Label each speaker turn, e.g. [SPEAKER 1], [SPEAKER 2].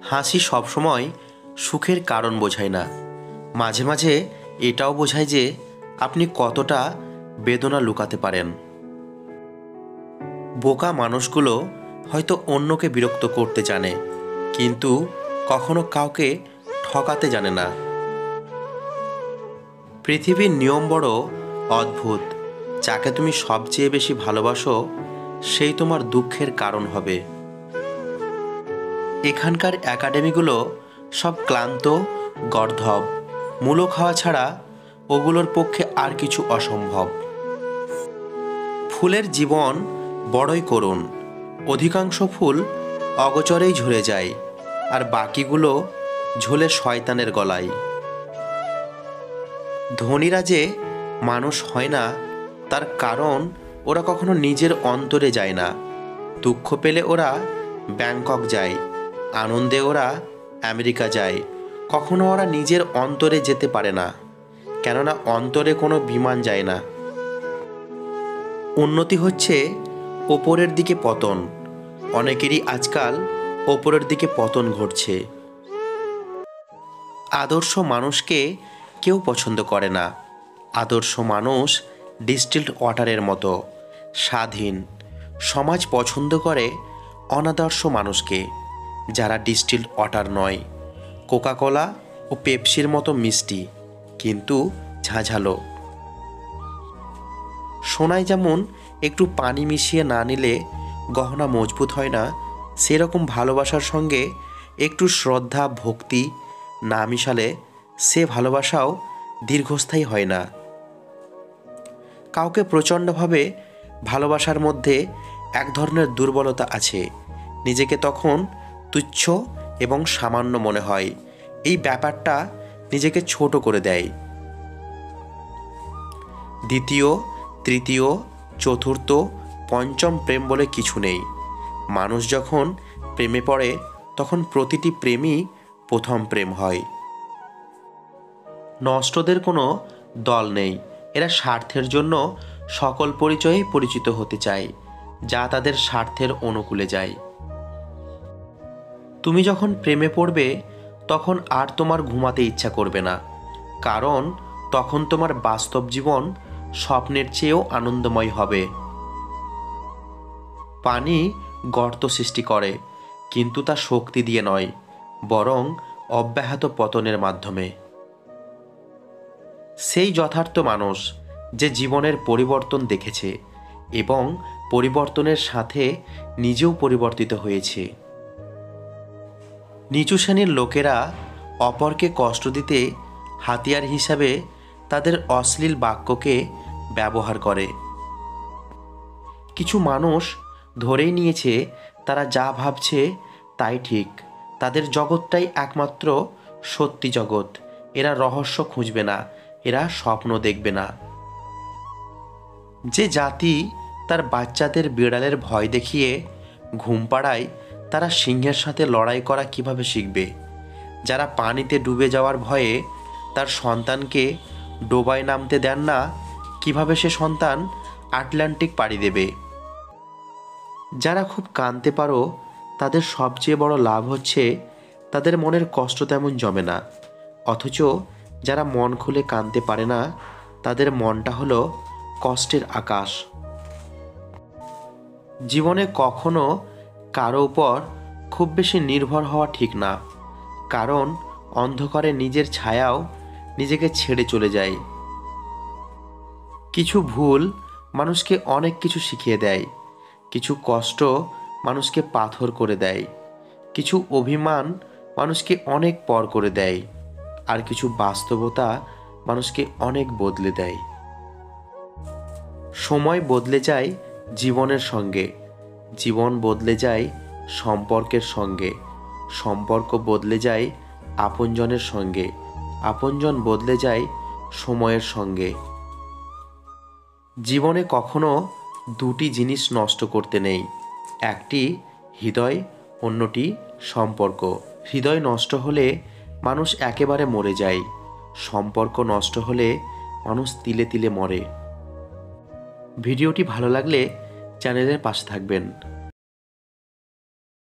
[SPEAKER 1] হাসি সবসময় সুখের কারণ বোঝায় না, মাঝে মাঝে এটাও বোঝায় যে আপনি কতটা বেদনা লুকাতে পারেন। বোকা মানুষগুলো হয়তো অন্যকে বিরক্ত করতে জানে, কিন্তু কখনো কাউকে ঠকাতে জানে না। পৃথিবীর নিয়ম বড় অদ্ভুত। যাকে তুমি সবচেয়ে বেশি ভালোবাসো সেই তোমার দুঃখের কারণ হবে। এখানকার একাডেমিগুলো সব ক্লান্ত, গর্ধব, মূলো খাওয়া ছাড়া ওগুলোর পক্ষে আর কিছু অসম্ভব। ফুলের জীবন বড়ই করুণ। অধিকাংশ ফুল অগোচরেই ঝরে যায়, আর বাকিগুলো ঝোলে শয়তানের গলায়। ধনীরা যে মানুষ হয় না তার কারণ ওরা কখনো নিজের অন্তরে যায় না। দুঃখ পেলে ওরা ব্যাংকক যায়, আনন্দে ওরা আমেরিকা যায়, কখনো ওরা নিজের অন্তরে যেতে পারে না, কেননা অন্তরে কোনো বিমান যায় না। উন্নতি হচ্ছে ওপরের দিকে পতন। অনেকেরই আজকাল ওপরের দিকে পতন ঘটছে। আদর্শ মানুষকে কেউ পছন্দ করে না। আদর্শ মানুষ ডিস্টিলড ওয়াটারের মতো স্বাধীন। সমাজ পছন্দ করে অনাদর্শ মানুষকে, যারা ডিস্টিলড ওয়াটার নয়, কোকাকোলা ও পেপসির মতো মিষ্টি কিন্তু ঝাঁঝালো। সোনায় যেমন একটু পানি মিশিয়ে না নিলে গহনা মজবুত হয় না, সেরকম ভালোবাসার সঙ্গে একটু শ্রদ্ধা ভক্তি না মিশালে সে ভালোবাসাও দীর্ঘস্থায়ী হয় না। কাউকে প্রচণ্ডভাবে ভালোবাসার মধ্যে এক ধরনের দুর্বলতা আছে। নিজেকে তখন তুচ্ছ এবং সামান্য মনে হয়। এই ব্যাপারটা নিজেকে ছোট করে দেয়। দ্বিতীয়, তৃতীয়, চতুর্থ, পঞ্চম প্রেম বলে কিছু নেই। মানুষ যখন প্রেমে পড়ে তখন প্রতিটি প্রেমই প্রথম প্রেম হয়। নষ্টদের কোনো দল নেই। এরা স্বার্থের জন্য সকল পরিচয়েই পরিচিত হতে চায়, যা তাদের স্বার্থের অনুকূলে যায়। তুমি যখন প্রেমে পড়বে তখন আর তোমার ঘুমাতে ইচ্ছা করবে না, কারণ তখন তোমার বাস্তব জীবন স্বপ্নের চেয়েও আনন্দময় হবে। পানি গর্ত সৃষ্টি করে, কিন্তু তা শক্তি দিয়ে নয়, বরং অব্যাহত পতনের মাধ্যমে। সেই যথার্থ মানুষ যে জীবনের পরিবর্তন দেখেছে এবং পরিবর্তনের সাথে নিজেও পরিবর্তিত হয়েছে। নিচু শ্রেণীর লোকেরা অপরকে কষ্ট দিতে হাতিয়ার হিসাবে তাদের অশ্লীল বাক্যকে ব্যবহার করে। কিছু মানুষ ধরেই নিয়েছে তারা যা ভাবছে তাই ঠিক, তাদের জগৎটাই একমাত্র সত্যি জগৎ। এরা রহস্য খুঁজবে না, এরা স্বপ্ন দেখবে না। যে জাতি তার বাচ্চাদের বিড়ালের ভয় দেখিয়ে ঘুম পাড়ায়, তারা সিংহের সাথে লড়াই করা কিভাবে শিখবে? যারা পানিতে ডুবে যাওয়ার ভয়ে তার সন্তানকে ডোবায় নামতে দেন না, কিভাবে সে সন্তান আটলান্টিক পাড়ি দেবে? যারা খুব কাঁদতে পারো তাদের সবচেয়ে বড় লাভ হচ্ছে তাদের মনের কষ্ট তেমন জমে না, অথচ যারা মন খুলে কাঁদতে পারে না তাদের মনটা হলো কষ্টের আকাশ। জীবনে কখনো কারো উপর খুব বেশি নির্ভর হওয়া ঠিক না, কারণ অন্ধকারে নিজের ছায়াও নিজেকে ছেড়ে চলে যায়। কিছু ভুল মানুষকে অনেক কিছু শিখিয়ে দেয়, কিছু কষ্ট মানুষকে পাথর করে দেয়, কিছু অভিমান মানুষকে অনেক পর করে দেয়, আর কিছু বাস্তবতা মানুষকে অনেক বদলে দেয়। সময় বদলে যায় জীবনের সঙ্গে, জীবন বদলে যায় সম্পর্কের সঙ্গে, সম্পর্ক বদলে যায় আপনজনের সঙ্গে, আপনজন বদলে যায় সময়ের সঙ্গে। জীবনে কখনো দুটি জিনিস নষ্ট করতে নেই, একটি হৃদয়, অন্যটি সম্পর্ক। হৃদয় নষ্ট হলে মানুষ একেবারে মরে যায়, সম্পর্ক নষ্ট হলে মানুষ তিলে তিলে মরে। ভিডিওটি ভালো লাগলে চ্যানেলের পাশে থাকবেন।